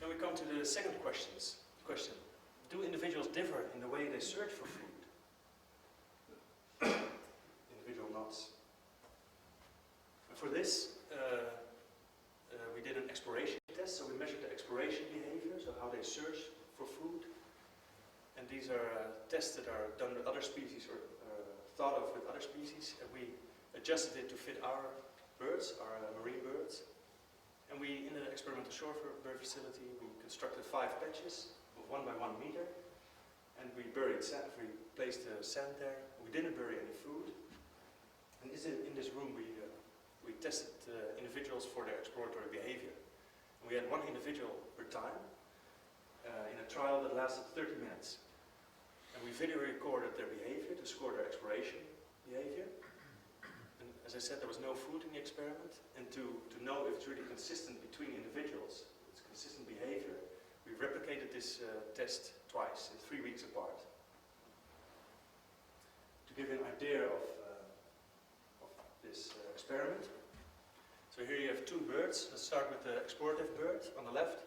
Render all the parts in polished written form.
Then we come to the second question. Do individuals differ in the way they search for food? Individual knots. And for this, we did an exploration test, so we measured the exploration behavior, so how they search for food. And these are tests that are done with other species or thought of with other species, and we adjusted it to fit our birds, our marine birds. And we, in the experimental shorebird facility, we constructed 5 patches of 1 by 1 meter, and we buried sand. We placed the sand there. We didn't bury any food. And in this room, we tested individuals for their exploratory behavior. And we had 1 individual per time in a trial that lasted 30 minutes. And we video recorded their behavior to score their exploration behavior. And as I said, there was no food in the experiment. And to know if it's really consistent between individuals, it's consistent behavior, we replicated this test twice, in 3 weeks apart. To give you an idea of this experiment. So here you have 2 birds. Let's start with the explorative bird on the left.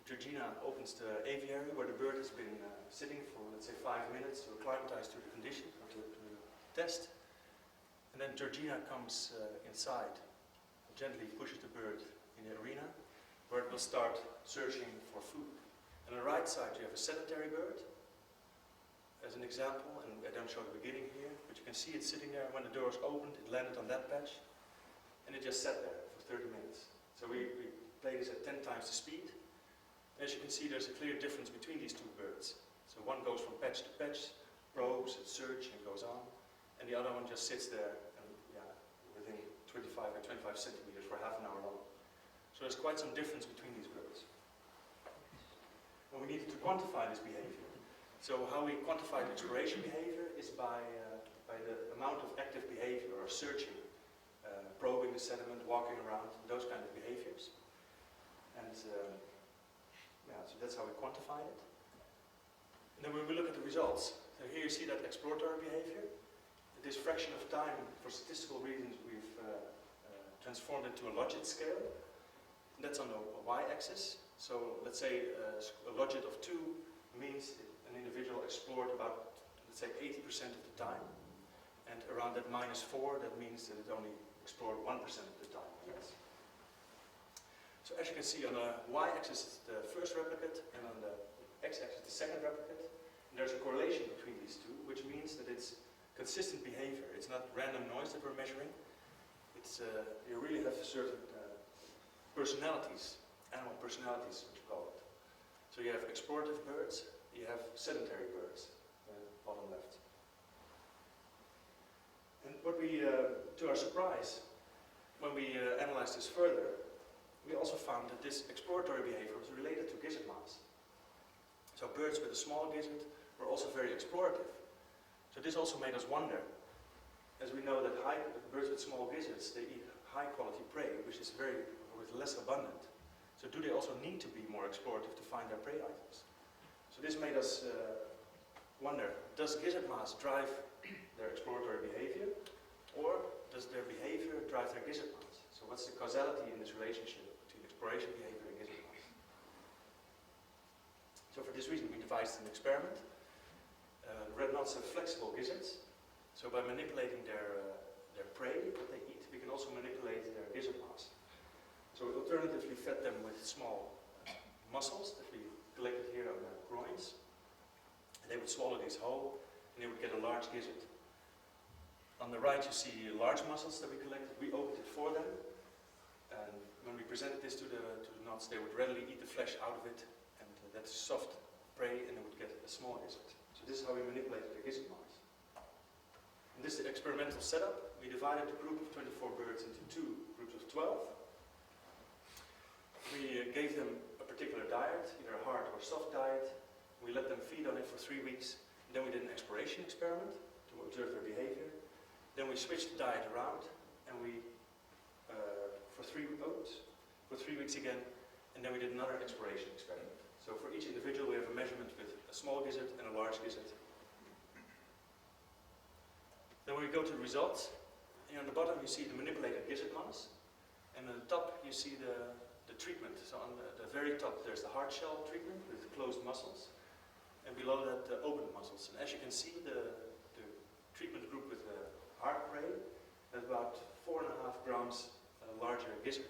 Georgina opens the aviary where the bird has been sitting for, let's say, 5 minutes to acclimatize to the condition, or to the test. And then Georgina comes inside, gently pushes the bird in the arena, where it will start searching for food. On the right side you have a sedentary bird, as an example, and I don't show the beginning here, but you can see it sitting there. When the door is opened, it landed on that patch, and it just sat there for 30 minutes. So we play this at 10 times the speed. As you can see, there's a clear difference between these 2 birds. So one goes from patch to patch, probes, and search, and goes on, and the other one just sits there, and within 25 by 25 centimeters for half an hour long. So there's quite some difference between these birds. And we needed to quantify this behavior. So how we quantify the exploration behavior is by the amount of active behavior, or searching, probing the sediment, walking around, those kind of behaviors. And so that's how we quantified it. And then when we look at the results, so here you see that exploratory behavior. This fraction of time, for statistical reasons, we've transformed it to a logit scale. And that's on the y-axis. So let's say a logit of 2 means an individual explored about, let's say, 80% of the time. And around that -4, that means that it only explored 1% of the time. Yes. So as you can see, on the y-axis is the first replicate, and on the x-axis the second replicate. And there's a correlation between these 2, which means that it's consistent behavior. It's not random noise that we're measuring. It's you really have certain personalities, animal personalities, what you call it. So you have explorative birds, you have sedentary birds, bottom left. And what we, to our surprise, when we analyzed this further, we also found that this exploratory behavior was related to gizzard mass. So birds with a small gizzard were also very explorative. So this also made us wonder, as we know that birds with small gizzards, they eat high quality prey, which is less abundant. So do they also need to be more explorative to find their prey items? So this made us wonder, does gizzard mass drive their exploratory behavior, or does their behavior drive their gizzard mass? So what's the causality in this relationship between exploration behavior and gizzard mass? So for this reason we devised an experiment. Red knots have flexible gizzards, so by manipulating their prey, what they eat, we can also manipulate their gizzard mass. So we alternatively fed them with small mussels that we collected here on their groins. And they would swallow these whole, and they would get a large gizzard. On the right you see large mussels that we collected. We opened it for them, and when we presented this to the knots, they would readily eat the flesh out of it, and that's soft prey, and they would get a small gizzard. So this is how we manipulated the gizzard mass. In this experimental setup, we divided the group of 24 birds into 2 groups of 12. We gave them a particular diet, either a hard or soft diet. We let them feed on it for 3 weeks. And then we did an exploration experiment to observe their behavior. Then we switched the diet around, and we for 3 weeks again, and then we did another exploration experiment. So for each individual we have a measurement with a small gizzard and a large gizzard. Then we go to the results, and on the bottom you see the manipulated gizzard mass, and on the top you see the the treatment. So on the very top there's the hard shell treatment with closed muscles, and below that the open muscles. And as you can see, the treatment group with the hard prey has about 4.5 grams larger gizzard,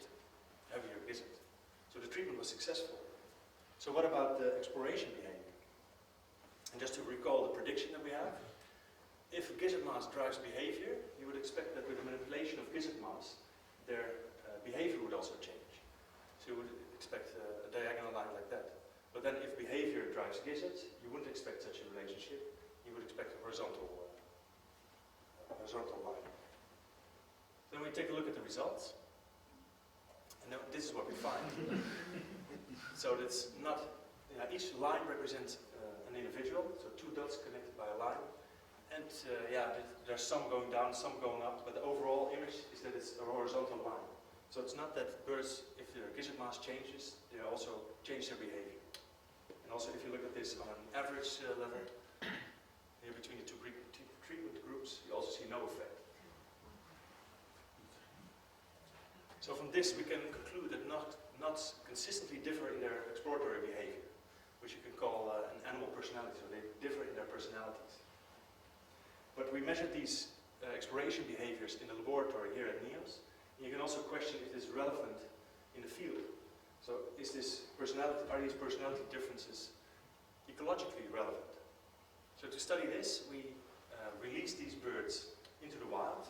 heavier gizzard. So the treatment was successful. So what about the exploration behavior? And just to recall the prediction that we have, if gizzard mass drives behavior, you would expect that with the manipulation of gizzard mass, their behavior would also change. So you would expect a diagonal line like that. But then if behavior drives gizzard, you wouldn't expect such a relationship. You would expect a horizontal line. Then we take a look at the results. And then this is what we find. So it's not, each line represents an individual, so 2 dots connected by a line. And there's some going down, some going up, but the overall image is that it's a horizontal line. So it's not that birds, if their gizzard mass changes, they also change their behavior. And also if you look at this on an average level, here between the two treatment groups, you also see no effect. So from this we can conclude that nuts consistently differ in their exploratory behavior, which you can call an animal personality, so they differ in their personalities. But we measured these exploration behaviors in the laboratory here at NIOZ, and you can also question if this is relevant in the field. So are these personality differences ecologically relevant? So to study this, we released these birds into the wild.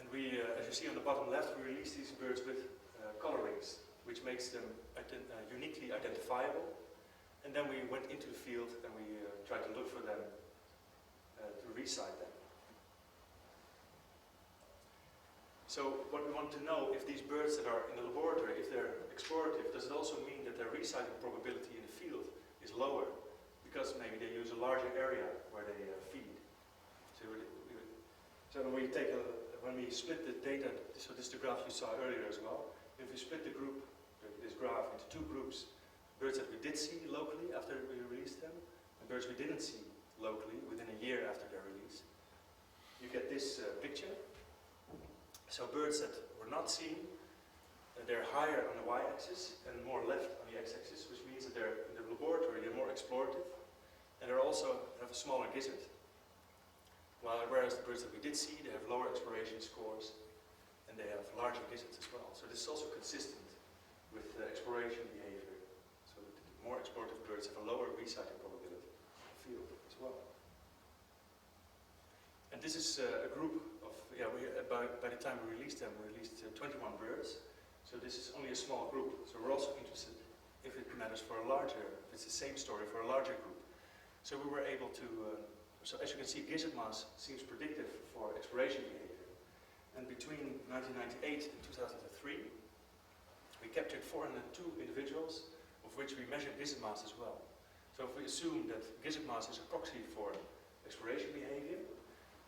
And we, as you see on the bottom left, we released these birds with colorings, which makes them uniquely identifiable. And then we went into the field and we tried to look for them, to recite them. So what we want to know, if these birds that are in the laboratory, if they're explorative, does it also mean that their reciting probability in the field is lower? Because maybe they use a larger area where they feed. So when we split the data, so this is the graph you saw earlier as well, if we split the group, this graph into 2 groups, birds that we did see locally after we released them, and birds we didn't see locally within a year after their release, you get this picture. So birds that were not seen, they're higher on the y-axis and more left on the x-axis, which means that they're in the laboratory, they're more explorative, and they also have a smaller gizzard. Whereas the birds that we did see, they have lower exploration scores, and they have larger gizzards as well. So this is also consistent with exploration behavior. So the more explorative birds have a lower reciting probability in the field as well. And this is a group of, by the time we released them, we released 21 birds. So this is only a small group. So we're also interested if it matters for a larger, if it's the same story for a larger group. So we were able to, so as you can see, gizzard mass seems predictive for exploration behavior. And between 1998 and 2003, we captured 402 individuals, of which we measured gizzard mass as well. So if we assume that gizzard mass is a proxy for exploration behavior,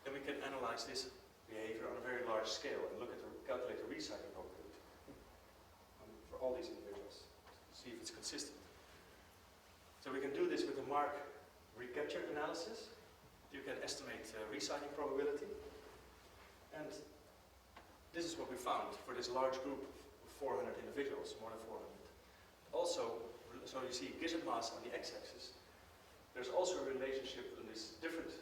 then we can analyze this behavior on a very large scale and calculate the reciting probability for all these individuals, to see if it's consistent. So we can do this with the mark recapture analysis. You can estimate reciting probability. And this is what we found for this large group of 400 individuals, more than 400. Also, so you see gizzard mass on the x-axis. There's also a relationship in this different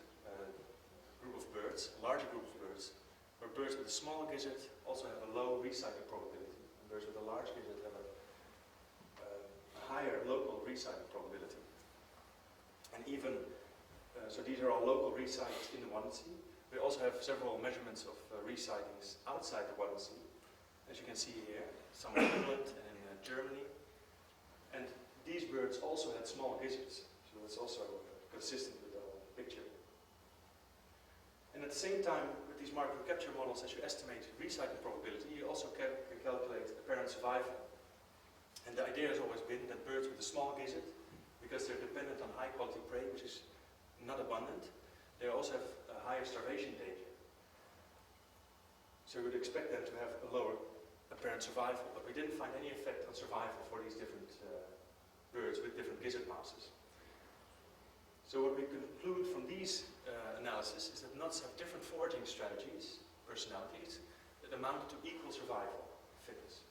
group of birds, a larger group of birds, where birds with a small gizzard also have a low reciting probability. And birds with a large gizzard have a higher local reciting probability. And even so these are all local recites in the Wadden-Sea. We also have several measurements of recitings outside the Wadden-Sea. As you can see here, some in England and in Germany. And these birds also had small gizzards, so it's also consistent with the whole picture. And at the same time, with these market recapture models, as you estimate reciting probability, you also can calculate apparent survival. And the idea has always been that birds with a small gizzard, because they're dependent on high quality prey, which is not abundant, they also have a higher starvation danger. So we would expect them to have a lower apparent survival, but we didn't find any effect on survival for these different birds with different gizzard masses. So what we conclude from these analysis is that nuts have different foraging strategies, personalities, that amount to equal survival fitness.